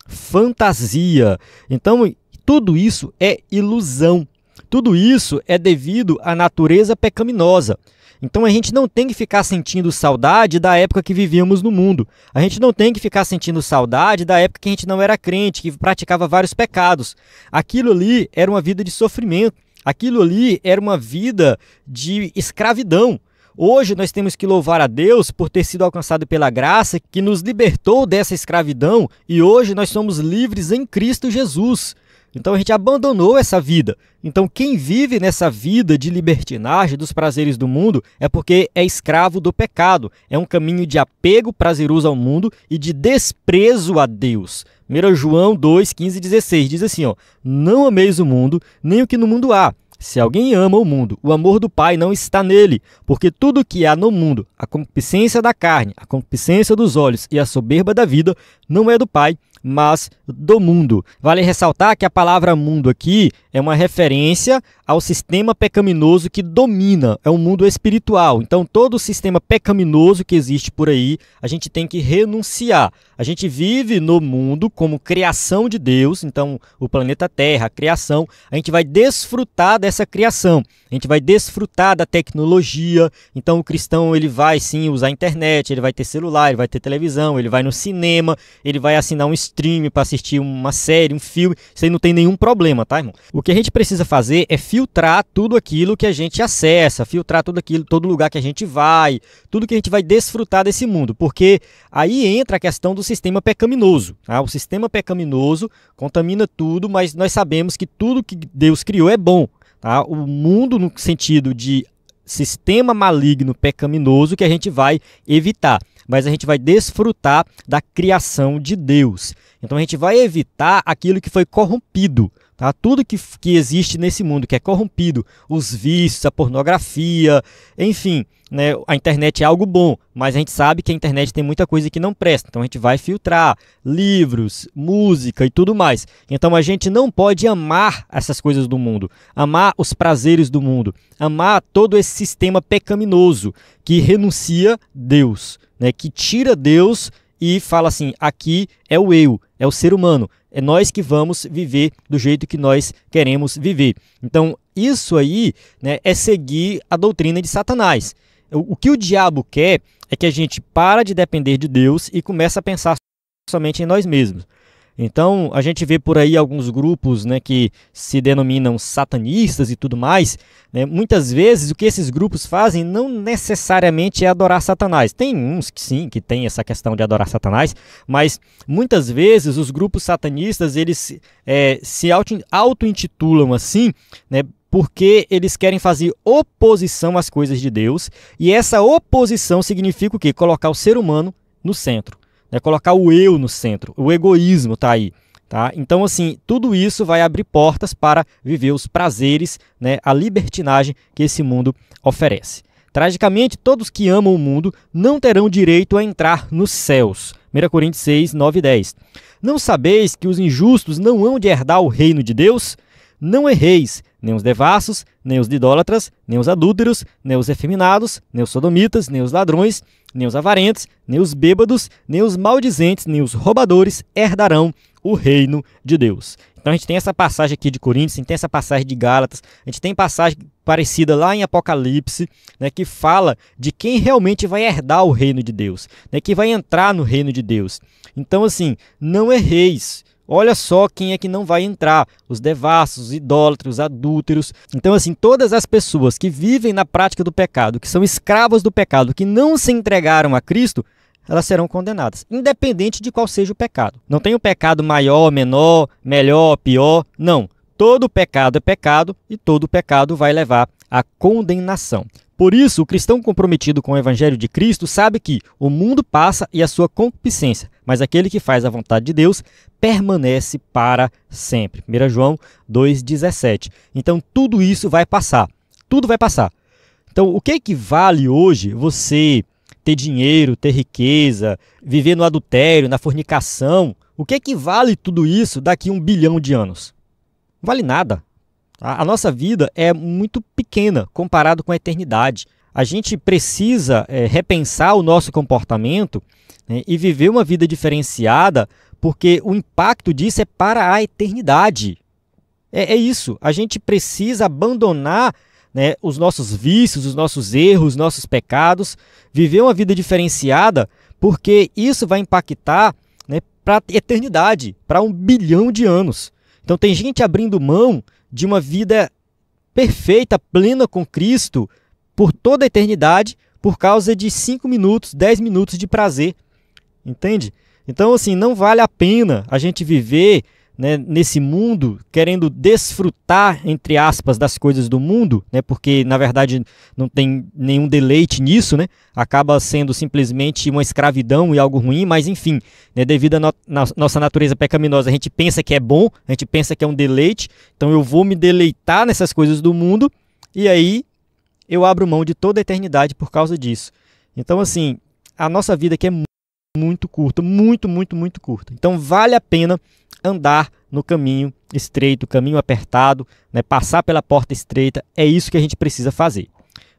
fantasia. Então, tudo isso é ilusão. Tudo isso é devido à natureza pecaminosa. Então a gente não tem que ficar sentindo saudade da época que vivíamos no mundo. A gente não tem que ficar sentindo saudade da época que a gente não era crente, que praticava vários pecados. Aquilo ali era uma vida de sofrimento. Aquilo ali era uma vida de escravidão. Hoje nós temos que louvar a Deus por ter sido alcançado pela graça que nos libertou dessa escravidão e hoje nós somos livres em Cristo Jesus. Então a gente abandonou essa vida. Então quem vive nessa vida de libertinagem, dos prazeres do mundo, é porque é escravo do pecado. É um caminho de apego prazeroso ao mundo e de desprezo a Deus. 1 João 2, 15 e 16 diz assim, não ameis o mundo, nem o que no mundo há. Se alguém ama o mundo, o amor do Pai não está nele, porque tudo o que há no mundo, a concupiscência da carne, a concupiscência dos olhos e a soberba da vida, não é do Pai, mas do mundo. Vale ressaltar que a palavra mundo aqui é uma referência ao sistema pecaminoso que domina, é um mundo espiritual. Então todo o sistema pecaminoso que existe por aí, a gente tem que renunciar. A gente vive no mundo como criação de Deus, então o planeta Terra, a criação, a gente vai desfrutar dessa criação. A gente vai desfrutar da tecnologia, então o cristão ele vai sim usar a internet, ele vai ter celular, ele vai ter televisão, ele vai no cinema, ele vai assinar um stream para assistir uma série, um filme, isso aí não tem nenhum problema, tá, irmão? O que a gente precisa fazer é filtrar tudo aquilo que a gente acessa, filtrar tudo aquilo, todo lugar que a gente vai, tudo que a gente vai desfrutar desse mundo, porque aí entra a questão do sistema pecaminoso, tá? O sistema pecaminoso contamina tudo, mas nós sabemos que tudo que Deus criou é bom. Tá? O mundo no sentido de sistema maligno pecaminoso que a gente vai evitar, mas a gente vai desfrutar da criação de Deus. Então a gente vai evitar aquilo que foi corrompido, Tá? Tudo que existe nesse mundo, que é corrompido, os vícios, a pornografia, enfim, né? A internet é algo bom, mas a gente sabe que a internet tem muita coisa que não presta, então a gente vai filtrar livros, música e tudo mais. Então a gente não pode amar essas coisas do mundo, amar os prazeres do mundo, amar todo esse sistema pecaminoso que renuncia Deus, né? Que tira Deus e fala assim, aqui é o eu, é o ser humano, é nós que vamos viver do jeito que nós queremos viver. Então, isso aí, né, é seguir a doutrina de Satanás. O que o diabo quer é que a gente para de depender de Deus e comece a pensar somente em nós mesmos. Então, a gente vê por aí alguns grupos, né, que se denominam satanistas e tudo mais, né? Muitas vezes o que esses grupos fazem não necessariamente é adorar Satanás. Tem uns que sim, que tem essa questão de adorar Satanás, mas muitas vezes os grupos satanistas, eles se auto-intitulam assim, né, porque eles querem fazer oposição às coisas de Deus, e essa oposição significa o quê? Colocar o ser humano no centro. É colocar o eu no centro, o egoísmo está aí. Tá? Então, assim, tudo isso vai abrir portas para viver os prazeres, né, a libertinagem que esse mundo oferece. Tragicamente, todos que amam o mundo não terão direito a entrar nos céus. 1 Coríntios 6, 9 e 10. Não sabeis que os injustos não hão de herdar o reino de Deus? Não erreis, nem os devassos, nem os idólatras, nem os adúlteros, nem os efeminados, nem os sodomitas, nem os ladrões, nem os avarentos, nem os bêbados, nem os maldizentes, nem os roubadores herdarão o reino de Deus. Então a gente tem essa passagem aqui de Coríntios, a gente tem essa passagem de Gálatas, a gente tem passagem parecida lá em Apocalipse, né, que fala de quem realmente vai herdar o reino de Deus, né, que vai entrar no reino de Deus. Então assim, não erreis. Olha só quem é que não vai entrar, os devassos, os idólatras, os adúlteros. Então, assim, todas as pessoas que vivem na prática do pecado, que são escravas do pecado, que não se entregaram a Cristo, elas serão condenadas, independente de qual seja o pecado. Não tem o pecado maior, menor, melhor, pior, não. Todo pecado é pecado e todo pecado vai levar à condenação. Por isso, o cristão comprometido com o Evangelho de Cristo sabe que o mundo passa e a sua concupiscência, mas aquele que faz a vontade de Deus permanece para sempre. 1 João 2,17. Então, tudo isso vai passar. Tudo vai passar. Então, o que vale hoje você ter dinheiro, ter riqueza, viver no adultério, na fornicação? O que vale tudo isso daqui a 1 bilhão de anos? Não vale nada. A nossa vida é muito pequena comparado com a eternidade. A gente precisa repensar o nosso comportamento, né, e viver uma vida diferenciada, porque o impacto disso é para a eternidade. É isso. A gente precisa abandonar, né, os nossos vícios, os nossos erros, os nossos pecados, viver uma vida diferenciada, porque isso vai impactar, né, para a eternidade, para 1 bilhão de anos. Então tem gente abrindo mão de uma vida perfeita, plena com Cristo, por toda a eternidade, por causa de 5 minutos, 10 minutos de prazer. Entende? Então, assim, não vale a pena a gente viver, né, nesse mundo querendo desfrutar, entre aspas, das coisas do mundo, né, porque, na verdade, não tem nenhum deleite nisso, né, acaba sendo simplesmente uma escravidão e algo ruim, mas, enfim, né, devido à nossa natureza pecaminosa, a gente pensa que é bom, a gente pensa que é um deleite, então eu vou me deleitar nessas coisas do mundo, e aí eu abro mão de toda a eternidade por causa disso. Então, assim, a nossa vida aqui é muito curta, muito curta. Então, vale a pena andar no caminho estreito, caminho apertado, né, passar pela porta estreita, é isso que a gente precisa fazer.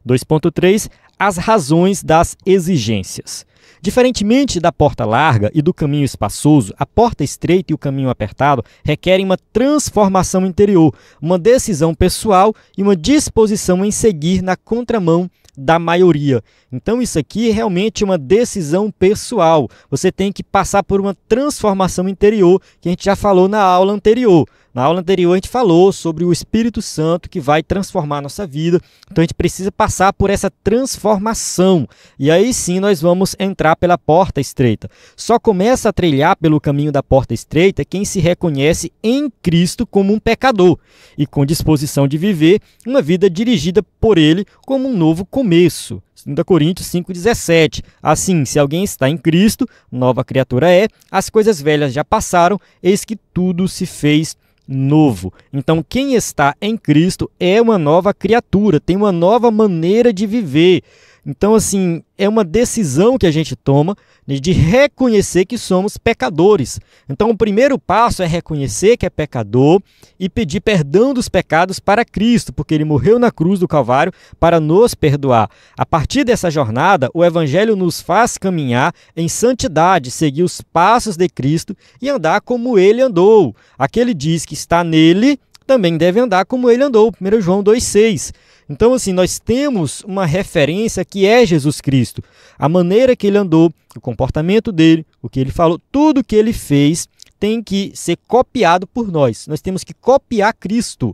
2.3. As razões das exigências. Diferentemente da porta larga e do caminho espaçoso, a porta estreita e o caminho apertado requerem uma transformação interior, uma decisão pessoal e uma disposição em seguir na contramão da maioria. Então isso aqui é realmente uma decisão pessoal. Você tem que passar por uma transformação interior, que a gente já falou na aula anterior. Na aula anterior a gente falou sobre o Espírito Santo que vai transformar a nossa vida. Então a gente precisa passar por essa transformação. E aí sim nós vamos entrar pela porta estreita. Só começa a trilhar pelo caminho da porta estreita quem se reconhece em Cristo como um pecador e com disposição de viver uma vida dirigida por Ele como um novo começo. 2 Coríntios 5,17. Assim, se alguém está em Cristo, nova criatura é, as coisas velhas já passaram, eis que tudo se fez novo. Então, quem está em Cristo é uma nova criatura, tem uma nova maneira de viver. Então, assim, é uma decisão que a gente toma de reconhecer que somos pecadores. Então, o primeiro passo é reconhecer que é pecador e pedir perdão dos pecados para Cristo, porque Ele morreu na cruz do Calvário para nos perdoar. A partir dessa jornada, o Evangelho nos faz caminhar em santidade, seguir os passos de Cristo e andar como Ele andou. Aquele diz que está nele, também deve andar como Ele andou. 1 João 2,6. Então, assim, nós temos uma referência que é Jesus Cristo. A maneira que Ele andou, o comportamento dele, o que Ele falou, tudo que Ele fez tem que ser copiado por nós. Nós temos que copiar Cristo.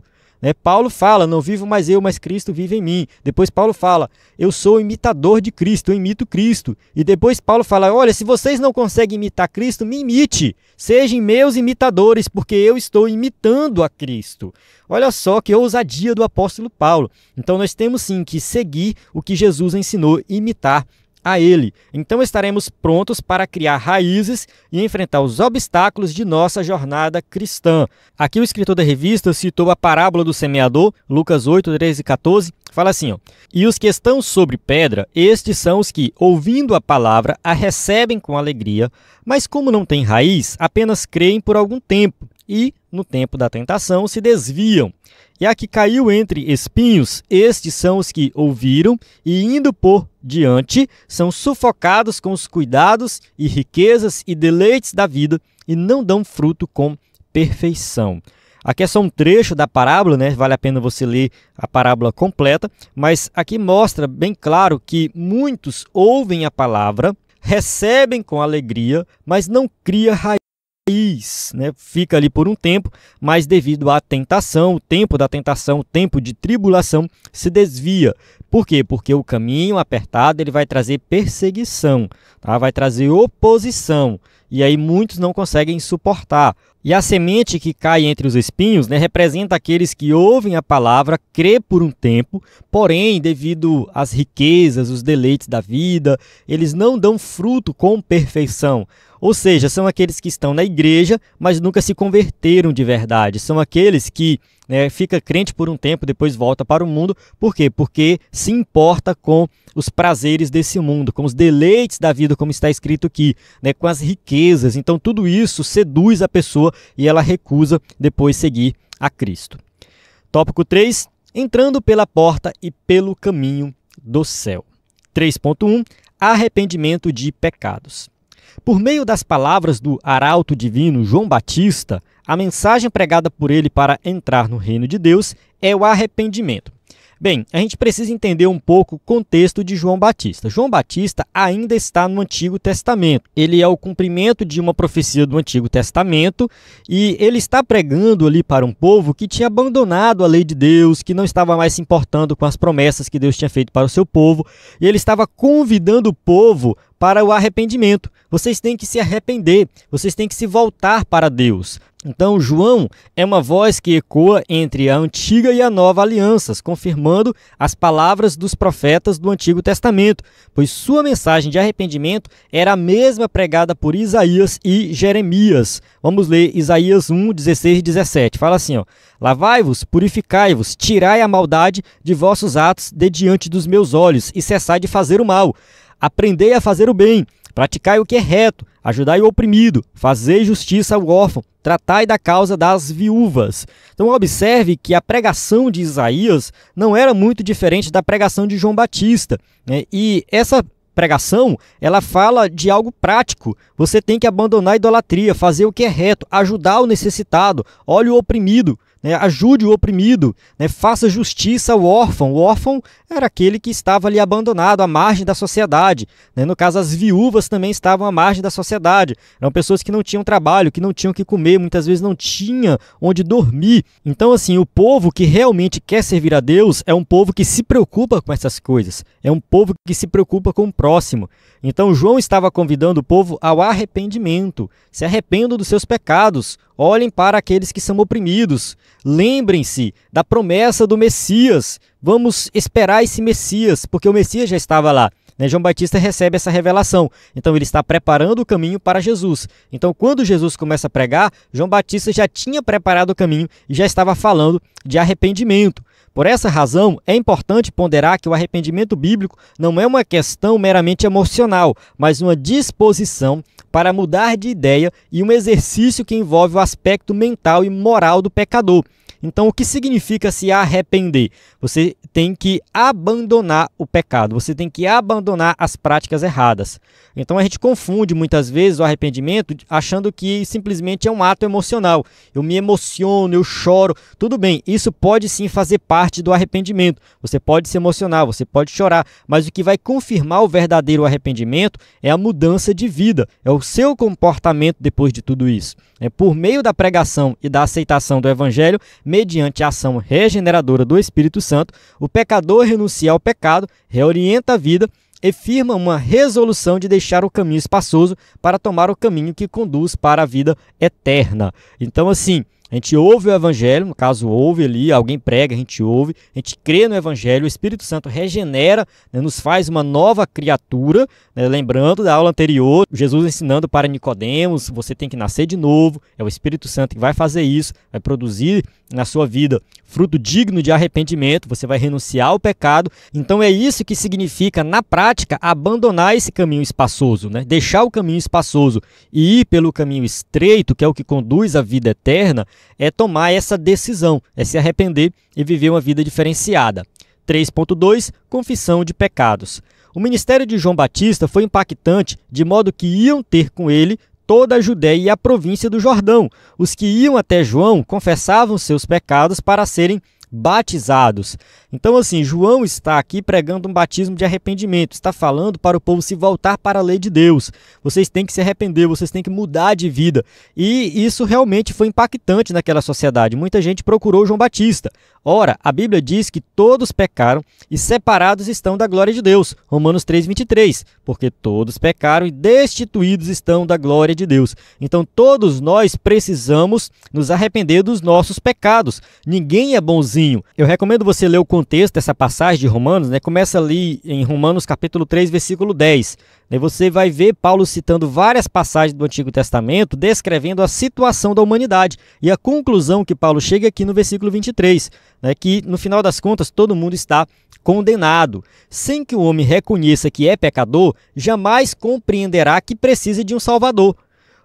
Paulo fala, não vivo mais eu, mas Cristo vive em mim. Depois Paulo fala, eu sou imitador de Cristo, eu imito Cristo. E depois Paulo fala, olha, se vocês não conseguem imitar Cristo, me imite. Sejam meus imitadores, porque eu estou imitando a Cristo. Olha só que ousadia do apóstolo Paulo. Então nós temos sim que seguir o que Jesus ensinou, imitar a Ele. Então estaremos prontos para criar raízes e enfrentar os obstáculos de nossa jornada cristã. Aqui o escritor da revista citou a parábola do semeador, Lucas 8, 13 e 14, fala assim, ó, e os que estão sobre pedra, estes são os que, ouvindo a palavra, a recebem com alegria, mas como não têm raiz, apenas creem por algum tempo e, no tempo da tentação, se desviam. E a que caiu entre espinhos, estes são os que ouviram e, indo por diante, são sufocados com os cuidados e riquezas e deleites da vida e não dão fruto com perfeição. Aqui é só um trecho da parábola, né? Vale a pena você ler a parábola completa, mas aqui mostra bem claro que muitos ouvem a palavra, recebem com alegria, mas não cria raiz. Fica ali por um tempo, mas devido à tentação, o tempo da tentação, o tempo de tribulação se desvia. Por quê? Porque o caminho apertado ele vai trazer perseguição, tá? Vai trazer oposição, e aí muitos não conseguem suportar. E a semente que cai entre os espinhos, representa aqueles que ouvem a palavra, crê por um tempo, porém, devido às riquezas, os deleites da vida, eles não dão fruto com perfeição. Ou seja, são aqueles que estão na igreja, mas nunca se converteram de verdade. São aqueles que fica crente por um tempo, depois volta para o mundo. Por quê? Porque se importa com os prazeres desse mundo, com os deleites da vida, como está escrito aqui, com as riquezas. Então, tudo isso seduz a pessoa e ela recusa depois seguir a Cristo. Tópico 3. Entrando pela porta e pelo caminho do céu. 3.1. Arrependimento de pecados. Por meio das palavras do arauto divino João Batista, a mensagem pregada por ele para entrar no reino de Deus é o arrependimento. Bem, a gente precisa entender um pouco o contexto de João Batista. João Batista ainda está no Antigo Testamento. Ele é o cumprimento de uma profecia do Antigo Testamento e ele está pregando ali para um povo que tinha abandonado a lei de Deus, que não estava mais se importando com as promessas que Deus tinha feito para o seu povo, e ele estava convidando o povo para o arrependimento. Vocês têm que se arrepender, vocês têm que se voltar para Deus. Então, João é uma voz que ecoa entre a antiga e a nova alianças, confirmando as palavras dos profetas do Antigo Testamento, pois sua mensagem de arrependimento era a mesma pregada por Isaías e Jeremias. Vamos ler Isaías 1, 16 e 17. Fala assim, ó, lavai-vos, purificai-vos, tirai a maldade de vossos atos de diante dos meus olhos e cessai de fazer o mal. Aprendei a fazer o bem, praticai o que é reto, ajudai o oprimido, fazei justiça ao órfão, tratai da causa das viúvas. Então observe que a pregação de Isaías não era muito diferente da pregação de João Batista, e essa pregação, ela fala de algo prático. Você tem que abandonar a idolatria, fazer o que é reto, ajudar o necessitado, olhe o oprimido, ajude o oprimido, faça justiça ao órfão. O órfão era aquele que estava ali abandonado, à margem da sociedade. No caso, as viúvas também estavam à margem da sociedade. Eram pessoas que não tinham trabalho, que não tinham o que comer, muitas vezes não tinham onde dormir. Então, assim, o povo que realmente quer servir a Deus é um povo que se preocupa com essas coisas. É um povo que se preocupa com o próximo. Então, João estava convidando o povo ao arrependimento. Se arrependam dos seus pecados. Olhem para aqueles que são oprimidos. Lembrem-se da promessa do Messias. Vamos esperar esse Messias, porque o Messias já estava lá. né, João Batista recebe essa revelação. Então ele está preparando o caminho para Jesus. Então quando Jesus começa a pregar, João Batista já tinha preparado o caminho e já estava falando de arrependimento. Por essa razão, é importante ponderar que o arrependimento bíblico não é uma questão meramente emocional, mas uma disposição para mudar de ideia e um exercício que envolve o aspecto mental e moral do pecador. Então, o que significa se arrepender? Você tem que abandonar o pecado, você tem que abandonar as práticas erradas. Então, a gente confunde muitas vezes o arrependimento achando que simplesmente é um ato emocional. Eu me emociono, eu choro. Tudo bem, isso pode sim fazer parte do arrependimento. Você pode se emocionar, você pode chorar, mas o que vai confirmar o verdadeiro arrependimento é a mudança de vida, é o seu comportamento depois de tudo isso. Por meio da pregação e da aceitação do Evangelho, mediante a ação regeneradora do Espírito Santo, o pecador renuncia ao pecado, reorienta a vida e firma uma resolução de deixar o caminho espaçoso para tomar o caminho que conduz para a vida eterna. Então, assim, a gente ouve o Evangelho, no caso ouve ali, alguém prega, a gente ouve, a gente crê no Evangelho, o Espírito Santo regenera, né, nos faz uma nova criatura, né, lembrando da aula anterior, Jesus ensinando para Nicodemos, você tem que nascer de novo, é o Espírito Santo que vai fazer isso, vai produzir na sua vida fruto digno de arrependimento, você vai renunciar ao pecado. Então é isso que significa, na prática, abandonar esse caminho espaçoso, né? Deixar o caminho espaçoso e ir pelo caminho estreito, que é o que conduz à vida eterna, é tomar essa decisão, é se arrepender e viver uma vida diferenciada. 3.2. Confissão de pecados. O ministério de João Batista foi impactante, de modo que iam ter com ele toda a Judéia e a província do Jordão. Os que iam até João confessavam seus pecados para serem batizados. Então, assim, João está aqui pregando um batismo de arrependimento, está falando para o povo se voltar para a lei de Deus. Vocês têm que se arrepender, vocês têm que mudar de vida. E isso realmente foi impactante naquela sociedade. Muita gente procurou João Batista. Ora, a Bíblia diz que todos pecaram e separados estão da glória de Deus. Romanos 3:23. Porque todos pecaram e destituídos estão da glória de Deus. Então, todos nós precisamos nos arrepender dos nossos pecados. Ninguém é bonzinho. Eu recomendo você ler o contexto dessa passagem de Romanos, né? Começa ali em Romanos capítulo 3, versículo 10. Você vai ver Paulo citando várias passagens do Antigo Testamento, descrevendo a situação da humanidade. E a conclusão que Paulo chega aqui no versículo 23, né? Que no final das contas todo mundo está condenado. Sem que o homem reconheça que é pecador, jamais compreenderá que precisa de um Salvador.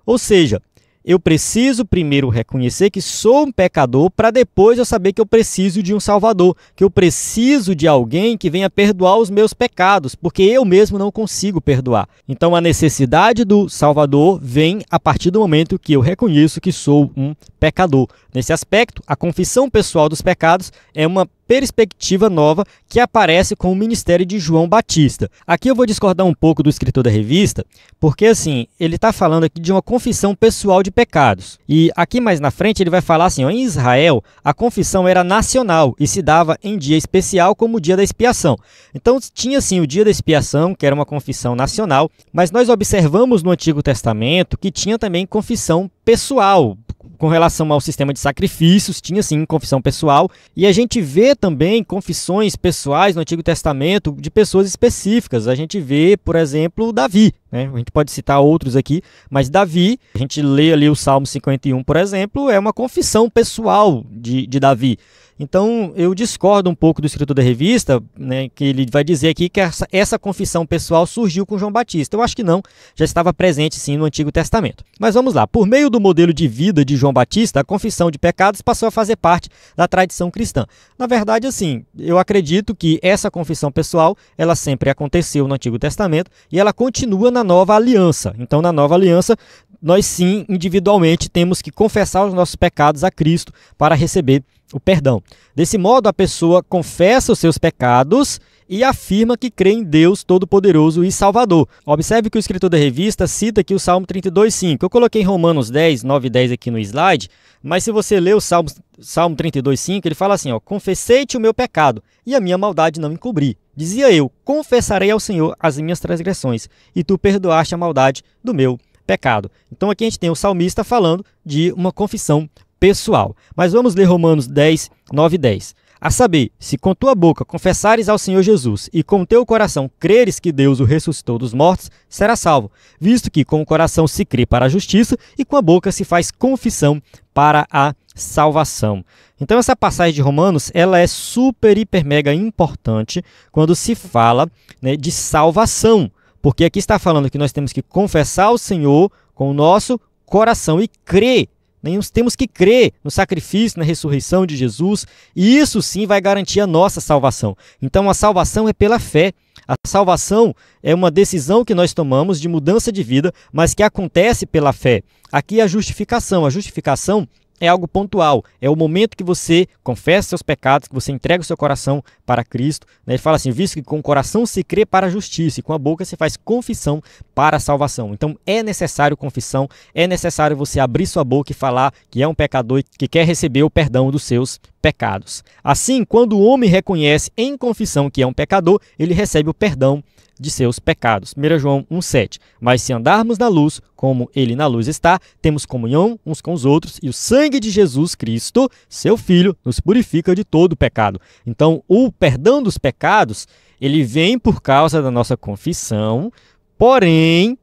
Ou seja, eu preciso primeiro reconhecer que sou um pecador para depois eu saber que eu preciso de um Salvador, que eu preciso de alguém que venha perdoar os meus pecados, porque eu mesmo não consigo perdoar. Então a necessidade do Salvador vem a partir do momento que eu reconheço que sou um pecador. Nesse aspecto, a confissão pessoal dos pecados é uma perspectiva nova que aparece com o ministério de João Batista. Aqui eu vou discordar um pouco do escritor da revista, porque assim, ele está falando aqui de uma confissão pessoal de pecados. E aqui mais na frente ele vai falar assim, ó, em Israel a confissão era nacional e se dava em dia especial como o dia da expiação. Então tinha sim o dia da expiação, que era uma confissão nacional, mas nós observamos no Antigo Testamento que tinha também confissão pessoal. Com relação ao sistema de sacrifícios, tinha sim confissão pessoal, e a gente vê também confissões pessoais no Antigo Testamento de pessoas específicas. A gente vê, por exemplo, Davi, né? A gente pode citar outros aqui, mas Davi, a gente lê ali o Salmo 51, por exemplo, é uma confissão pessoal de Davi. Então, eu discordo um pouco do escritor da revista, né, que ele vai dizer aqui que essa confissão pessoal surgiu com João Batista. Eu acho que não, já estava presente sim no Antigo Testamento. Mas vamos lá, por meio do modelo de vida de João Batista, a confissão de pecados passou a fazer parte da tradição cristã. Na verdade, assim, eu acredito que essa confissão pessoal, ela sempre aconteceu no Antigo Testamento e ela continua na Nova Aliança. Então, na Nova Aliança, nós sim, individualmente, temos que confessar os nossos pecados a Cristo para receber o perdão. Desse modo, a pessoa confessa os seus pecados e afirma que crê em Deus Todo-Poderoso e Salvador. Observe que o escritor da revista cita aqui o Salmo 32:5. Eu coloquei Romanos 10, 9 e 10 aqui no slide, mas se você ler o Salmo 32:5, ele fala assim, ó, confessei-te o meu pecado e a minha maldade não encobri. Dizia eu, confessarei ao Senhor as minhas transgressões e tu perdoaste a maldade do meu pecado. Então aqui a gente tem o salmista falando de uma confissão pessoal. Mas vamos ler Romanos 10, 9 e 10. A saber, se com tua boca confessares ao Senhor Jesus e com teu coração creres que Deus o ressuscitou dos mortos, serás salvo, visto que com o coração se crê para a justiça e com a boca se faz confissão para a salvação. Então essa passagem de Romanos, ela é super, hiper, mega importante quando se fala, né, de salvação, porque aqui está falando que nós temos que confessar ao Senhor com o nosso coração e crer. Nós temos que crer no sacrifício, na ressurreição de Jesus, e isso sim vai garantir a nossa salvação. Então a salvação é pela fé. A salvação é uma decisão que nós tomamos de mudança de vida, mas que acontece pela fé. Aqui a justificação. A justificação é algo pontual, é o momento que você confessa seus pecados, que você entrega o seu coração para Cristo, né? Ele fala assim, visto que com o coração se crê para a justiça e com a boca se faz confissão para a salvação. Então é necessário confissão, é necessário você abrir sua boca e falar que é um pecador e que quer receber o perdão dos seus pecados. Assim, quando o homem reconhece em confissão que é um pecador, ele recebe o perdão de seus pecados. 1 João 1,7. Mas se andarmos na luz, como ele na luz está, temos comunhão uns com os outros, e o sangue de Jesus Cristo, seu Filho, nos purifica de todo o pecado. Então, o perdão dos pecados, ele vem por causa da nossa confissão, porém,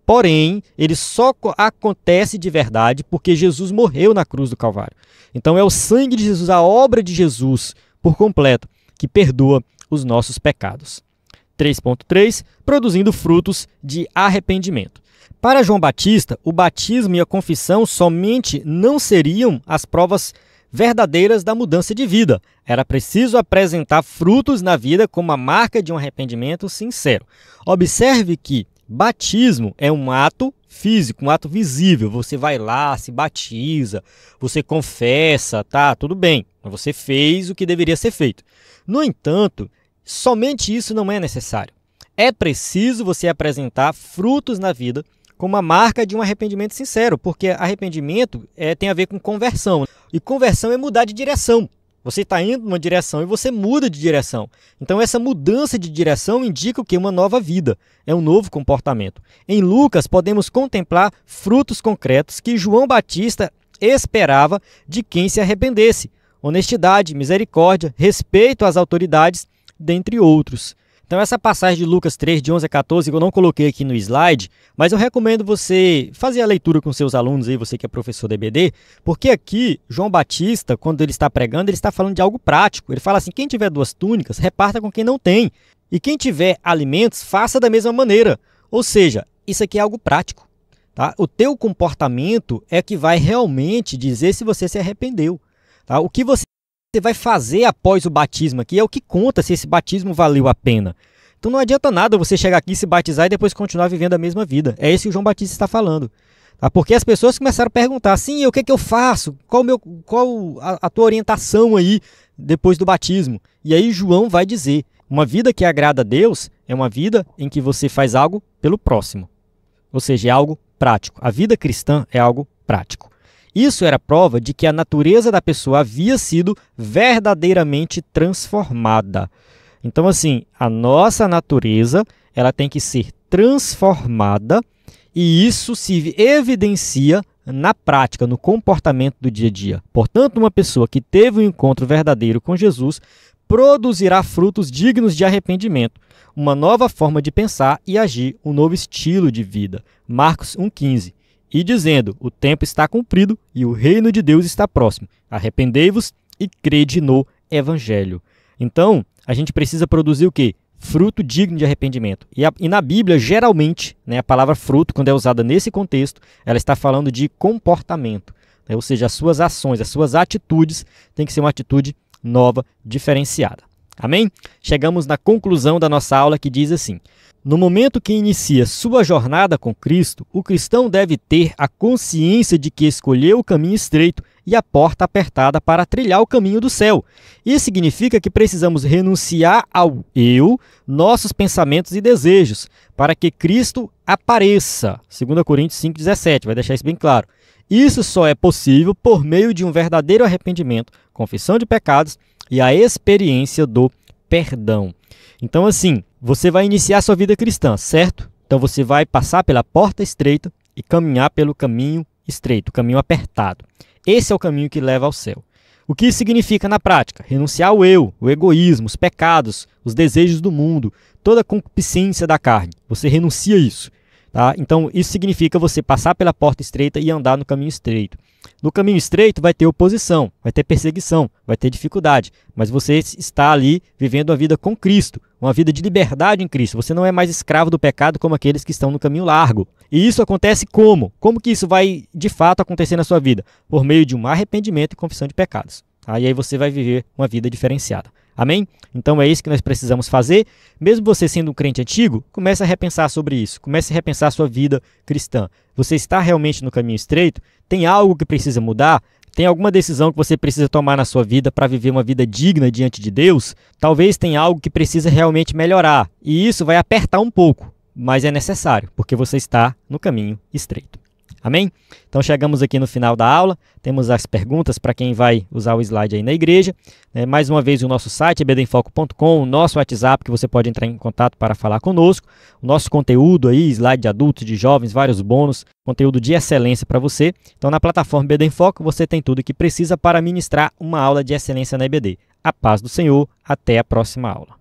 ele só acontece de verdade porque Jesus morreu na cruz do Calvário. Então, é o sangue de Jesus, a obra de Jesus, por completo, que perdoa os nossos pecados. 3.3, produzindo frutos de arrependimento. Para João Batista, o batismo e a confissão somente não seriam as provas verdadeiras da mudança de vida. Era preciso apresentar frutos na vida como a marca de um arrependimento sincero. Observe que batismo é um ato físico, um ato visível. Você vai lá, se batiza, você confessa, tá, tudo bem. Você fez o que deveria ser feito. No entanto, somente isso não é necessário. É preciso você apresentar frutos na vida como a marca de um arrependimento sincero, porque arrependimento tem a ver com conversão. E conversão é mudar de direção. Você está indo numa direção e você muda de direção. Então essa mudança de direção indica o que? Uma nova vida, é um novo comportamento. Em Lucas podemos contemplar frutos concretos que João Batista esperava de quem se arrependesse. Honestidade, misericórdia, respeito às autoridades, dentre outros. Então essa passagem de Lucas 3, de 11 a 14, eu não coloquei aqui no slide, mas eu recomendo você fazer a leitura com seus alunos aí, você que é professor da EBD, porque aqui João Batista, quando ele está pregando, ele está falando de algo prático. Ele fala assim, quem tiver 2 túnicas, reparta com quem não tem. E quem tiver alimentos, faça da mesma maneira. Ou seja, isso aqui é algo prático. Tá? O teu comportamento é que vai realmente dizer se você se arrependeu. Tá? O que você vai fazer após o batismo aqui é o que conta se esse batismo valeu a pena. Então não adianta nada você chegar aqui, se batizar e depois continuar vivendo a mesma vida. É isso que o João Batista está falando. Tá? Porque as pessoas começaram a perguntar, sim, o que é que eu faço? Qual a tua orientação aí depois do batismo? E aí João vai dizer, uma vida que agrada a Deus é uma vida em que você faz algo pelo próximo. Ou seja, é algo prático. A vida cristã é algo prático. Isso era prova de que a natureza da pessoa havia sido verdadeiramente transformada. Então, assim, a nossa natureza ela tem que ser transformada e isso se evidencia na prática, no comportamento do dia a dia. Portanto, uma pessoa que teve um encontro verdadeiro com Jesus produzirá frutos dignos de arrependimento, uma nova forma de pensar e agir, um novo estilo de vida. Marcos 1,15. E dizendo, o tempo está cumprido e o reino de Deus está próximo. Arrependei-vos e crede no Evangelho. Então, a gente precisa produzir o quê? Fruto digno de arrependimento. E na Bíblia, geralmente, né, a palavra fruto, quando é usada nesse contexto, ela está falando de comportamento. Né? Ou seja, as suas ações, as suas atitudes têm que ser uma atitude nova, diferenciada. Amém? Chegamos na conclusão da nossa aula que diz assim, no momento que inicia sua jornada com Cristo, o cristão deve ter a consciência de que escolheu o caminho estreito e a porta apertada para trilhar o caminho do céu. Isso significa que precisamos renunciar ao eu, nossos pensamentos e desejos, para que Cristo apareça. 2 Coríntios 5,17, vai deixar isso bem claro. Isso só é possível por meio de um verdadeiro arrependimento, confissão de pecados e a experiência do perdão. Então, assim, você vai iniciar sua vida cristã, certo? Então, você vai passar pela porta estreita e caminhar pelo caminho estreito, o caminho apertado. Esse é o caminho que leva ao céu. O que isso significa na prática? Renunciar ao eu, o egoísmo, os pecados, os desejos do mundo, toda a concupiscência da carne. Você renuncia a isso. Tá? Então, isso significa você passar pela porta estreita e andar no caminho estreito. No caminho estreito vai ter oposição, vai ter perseguição, vai ter dificuldade, mas você está ali vivendo uma vida com Cristo, uma vida de liberdade em Cristo. Você não é mais escravo do pecado como aqueles que estão no caminho largo. E isso acontece como? Como que isso vai de fato acontecer na sua vida? Por meio de um arrependimento e confissão de pecados. E aí você vai viver uma vida diferenciada. Amém? Então é isso que nós precisamos fazer. Mesmo você sendo um crente antigo, comece a repensar sobre isso. Comece a repensar a sua vida cristã. Você está realmente no caminho estreito? Tem algo que precisa mudar? Tem alguma decisão que você precisa tomar na sua vida para viver uma vida digna diante de Deus? Talvez tenha algo que precisa realmente melhorar. E isso vai apertar um pouco, mas é necessário, porque você está no caminho estreito. Amém? Então chegamos aqui no final da aula, temos as perguntas para quem vai usar o slide aí na igreja. Mais uma vez o nosso site, ebdenfoco.com, o nosso WhatsApp que você pode entrar em contato para falar conosco, o nosso conteúdo aí, slide de adultos, de jovens, vários bônus, conteúdo de excelência para você. Então na plataforma EBD em Foco você tem tudo o que precisa para ministrar uma aula de excelência na EBD. A paz do Senhor, até a próxima aula.